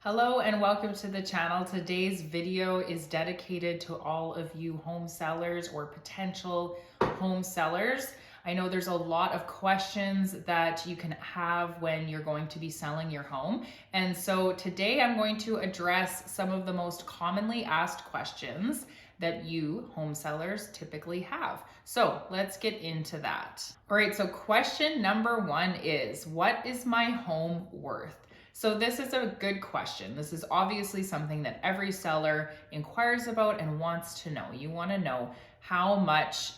Hello and welcome to the channel. Today's video is dedicated to all of you home sellers or potential home sellers. I know there's a lot of questions that you can have when you're going to be selling your home. And so today I'm going to address some of the most commonly asked questions that you home sellers typically have. So let's get into that. All right, so question number one is, what is my home worth? So this is a good question. This is obviously something that every seller inquires about and wants to know. You want to know how much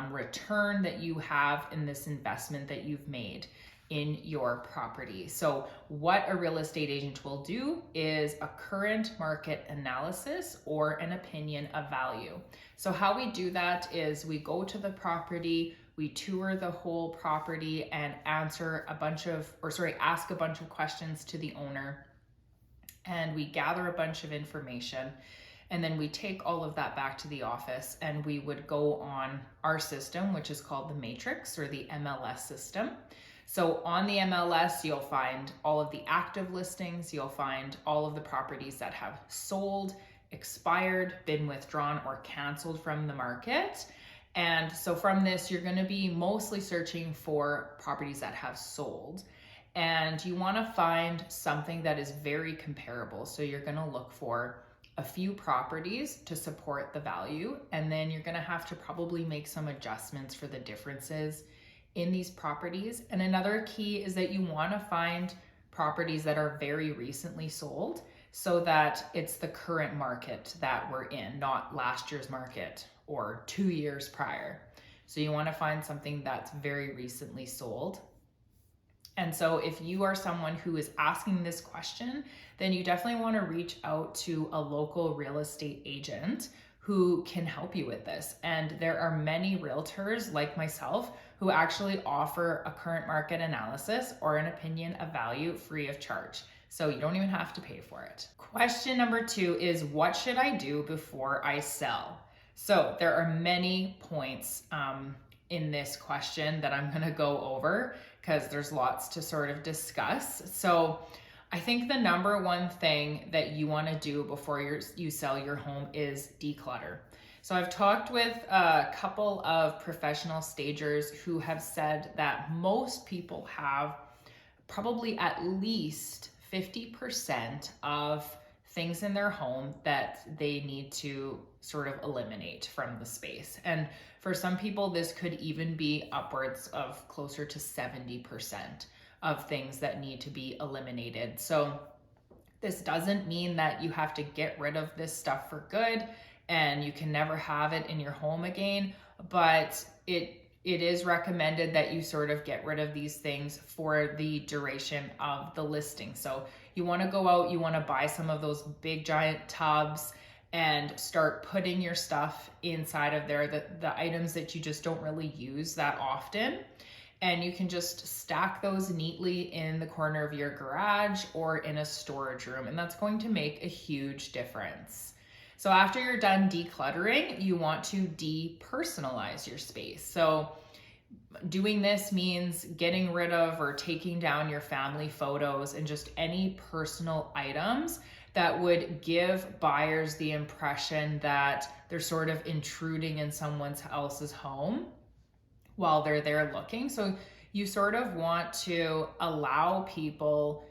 return that you have in this investment that you've made in your property. So what a real estate agent will do is a current market analysis or an opinion of value. So how we do that is we go to the property, we tour the whole property and ask a bunch of questions to the owner, and we gather a bunch of information, and then we take all of that back to the office and we would go on our system, which is called the Matrix or the MLS system. So on the MLS, you'll find all of the active listings, you'll find all of the properties that have sold, expired, been withdrawn, or canceled from the market. And so from this, you're going to be mostly searching for properties that have sold. And you want to find something that is very comparable. So you're going to look for a few properties to support the value. And then you're going to have to probably make some adjustments for the differences in these properties. And another key is that you want to find properties that are very recently sold so that it's the current market that we're in, not last year's market or 2 years prior. So you want to find something that's very recently sold. And so if you are someone who is asking this question, then you definitely want to reach out to a local real estate agent who can help you with this. And there are many realtors like myself who actually offer a current market analysis or an opinion of value free of charge. So you don't even have to pay for it. Question number two is, what should I do before I sell? So there are many points in this question that I'm gonna go over because there's lots to sort of discuss. So I think the number one thing that you wanna do before you sell your home is declutter. So I've talked with a couple of professional stagers who have said that most people have probably at least 50% of things in their home that they need to sort of eliminate from the space. And for some people, this could even be upwards of closer to 70% of things that need to be eliminated. So this doesn't mean that you have to get rid of this stuff for good and you can never have it in your home again, but it is recommended that you sort of get rid of these things for the duration of the listing. So you want to go out, you want to buy some of those big giant tubs and start putting your stuff inside of there, the items that you just don't really use that often. And you can just stack those neatly in the corner of your garage or in a storage room. And that's going to make a huge difference. So after you're done decluttering, you want to depersonalize your space. So doing this means getting rid of or taking down your family photos and just any personal items that would give buyers the impression that they're sort of intruding in someone else's home while they're there looking. So you sort of want to allow people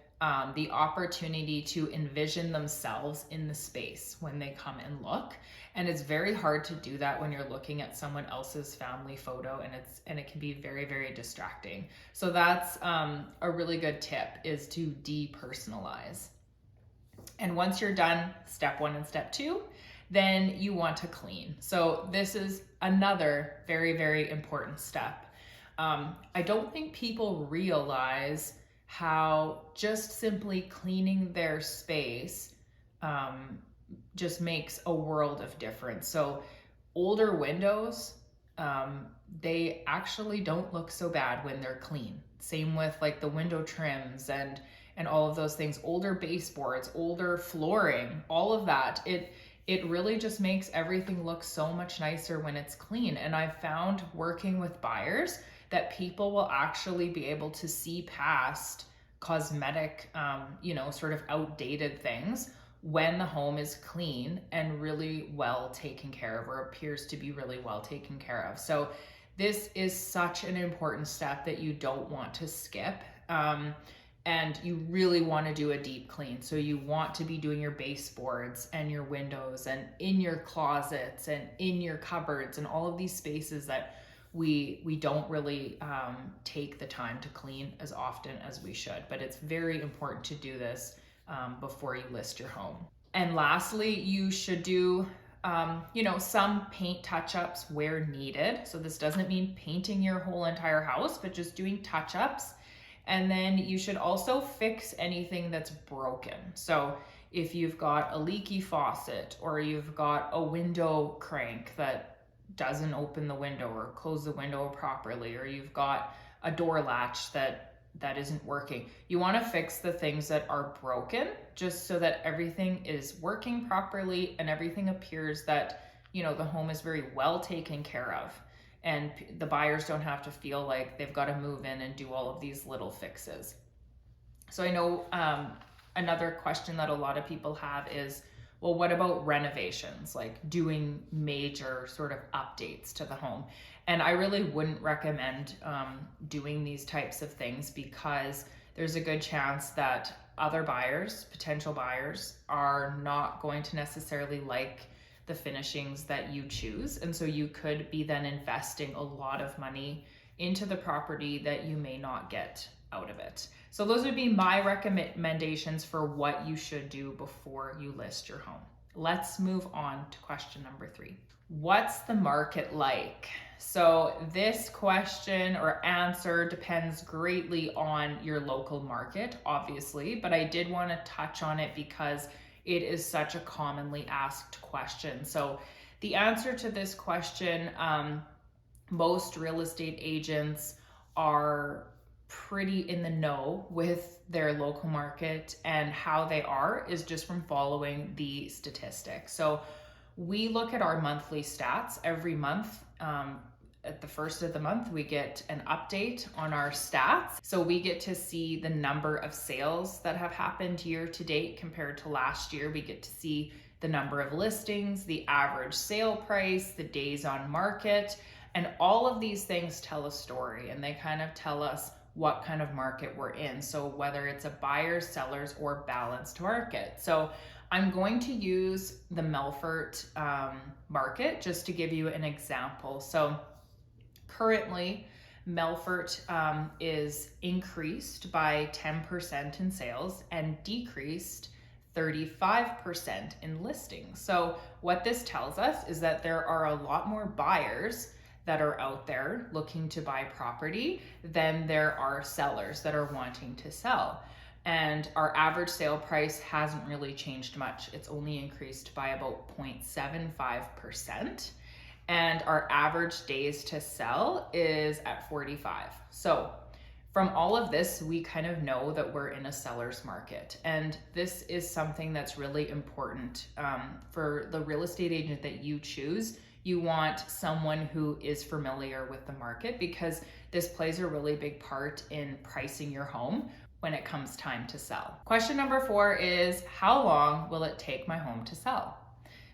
the opportunity to envision themselves in the space when they come and look. And it's very hard to do that when you're looking at someone else's family photo, and it can be very, very distracting. So that's a really good tip, is to depersonalize. And once you're done step one and step two, then you want to clean. So this is another very, very important step. I don't think people realize how just simply cleaning their space just makes a world of difference. So older windows, they actually don't look so bad when they're clean. Same with like the window trims and all of those things, older baseboards, older flooring, all of that. It really just makes everything look so much nicer when it's clean. And I've found working with buyers that people will actually be able to see past cosmetic, sort of outdated things when the home is clean and really well taken care of, or appears to be really well taken care of. So this is such an important step that you don't want to skip. And you really want to do a deep clean. So you want to be doing your baseboards and your windows and in your closets and in your cupboards and all of these spaces that we don't really take the time to clean as often as we should. But it's very important to do this before you list your home. And lastly, you should do some paint touch-ups where needed. So this doesn't mean painting your whole entire house, but just doing touch-ups. And then you should also fix anything that's broken. So if you've got a leaky faucet, or you've got a window crank that doesn't open the window or close the window properly, or you've got a door latch that isn't working, you want to fix the things that are broken, just so that everything is working properly and everything appears that, the home is very well taken care of. And the buyers don't have to feel like they've got to move in and do all of these little fixes. So I know another question that a lot of people have is, well, what about renovations, like doing major sort of updates to the home? And I really wouldn't recommend doing these types of things, because there's a good chance that other buyers, potential buyers, are not going to necessarily like the finishings that you choose. And so you could be then investing a lot of money into the property that you may not get out of it. So those would be my recommendations for what you should do before you list your home. Let's move on to question number 3. What's the market like? So this question or answer depends greatly on your local market, obviously, but I did want to touch on it because it is such a commonly asked question. So the answer to this question, most real estate agents are pretty in the know with their local market, and how they are is just from following the statistics. So we look at our monthly stats every month. At the first of the month, we get an update on our stats. So we get to see the number of sales that have happened year to date compared to last year. We get to see the number of listings, the average sale price, the days on market, and all of these things tell a story, and they kind of tell us what kind of market we're in. So whether it's a buyer's, seller's, or balanced market. So I'm going to use the Melfort market just to give you an example. So currently, Melfort is increased by 10% in sales and decreased 35% in listings. So what this tells us is that there are a lot more buyers that are out there looking to buy property than there are sellers that are wanting to sell. And our average sale price hasn't really changed much. It's only increased by about 0.75%. And our average days to sell is at 45. So from all of this, we kind of know that we're in a seller's market. And this is something that's really important for the real estate agent that you choose. You want someone who is familiar with the market, because this plays a really big part in pricing your home when it comes time to sell. Question number 4 is, how long will it take my home to sell?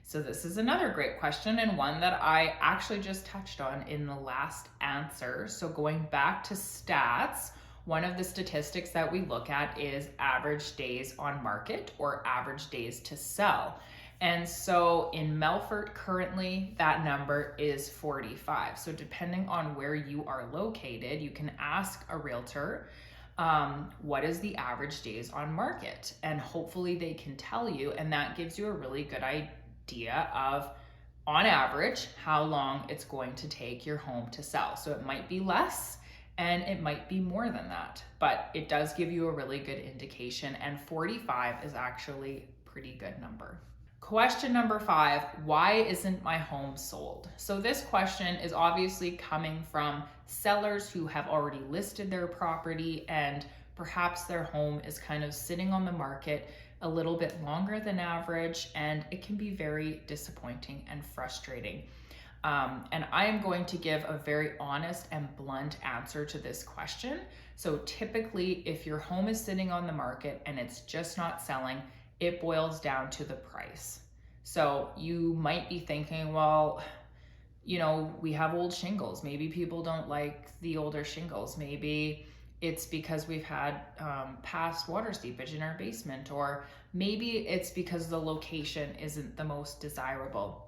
So this is another great question, and one that I actually just touched on in the last answer. So going back to stats, one of the statistics that we look at is average days on market, or average days to sell. And so in Melfort currently, that number is 45. So depending on where you are located, you can ask a realtor, what is the average days on market? And hopefully they can tell you, and that gives you a really good idea of, on average, how long it's going to take your home to sell. So it might be less and it might be more than that, but it does give you a really good indication, and 45 is actually a pretty good number. Question number 5, why isn't my home sold? So this question is obviously coming from sellers who have already listed their property, and perhaps their home is kind of sitting on the market a little bit longer than average, and it can be very disappointing and frustrating. And I am going to give a very honest and blunt answer to this question. So typically, if your home is sitting on the market and it's just not selling, it boils down to the price. So you might be thinking, well, you know, we have old shingles. Maybe people don't like the older shingles. Maybe it's because we've had past water seepage in our basement, or maybe it's because the location isn't the most desirable.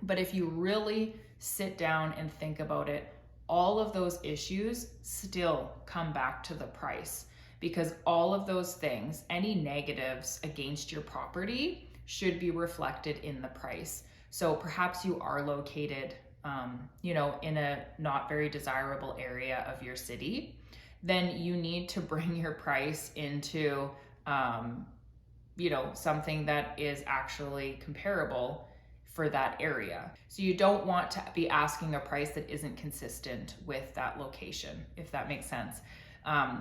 But if you really sit down and think about it, all of those issues still come back to the price, because all of those things, any negatives against your property, should be reflected in the price. So perhaps you are located, you know, in a not very desirable area of your city, then you need to bring your price into, you know, something that is actually comparable for that area. So you don't want to be asking a price that isn't consistent with that location, if that makes sense.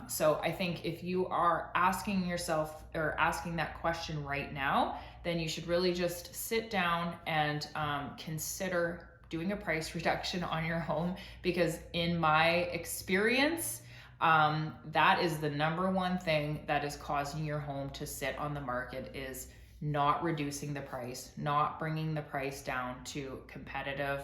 So I think if you are asking yourself or asking that question right now, then you should really just sit down and consider doing a price reduction on your home, because in my experience, that is the number one thing that is causing your home to sit on the market, is not reducing the price, not bringing the price down to competitive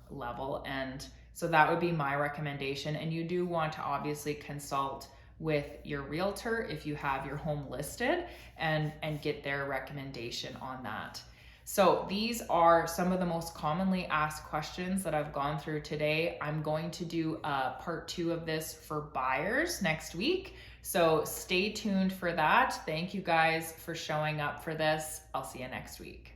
level. And so that would be my recommendation. And you do want to obviously consult with your realtor if you have your home listed, and get their recommendation on that. So these are some of the most commonly asked questions that I've gone through today. I'm going to do a part 2 of this for buyers next week. So stay tuned for that. Thank you guys for showing up for this. I'll see you next week.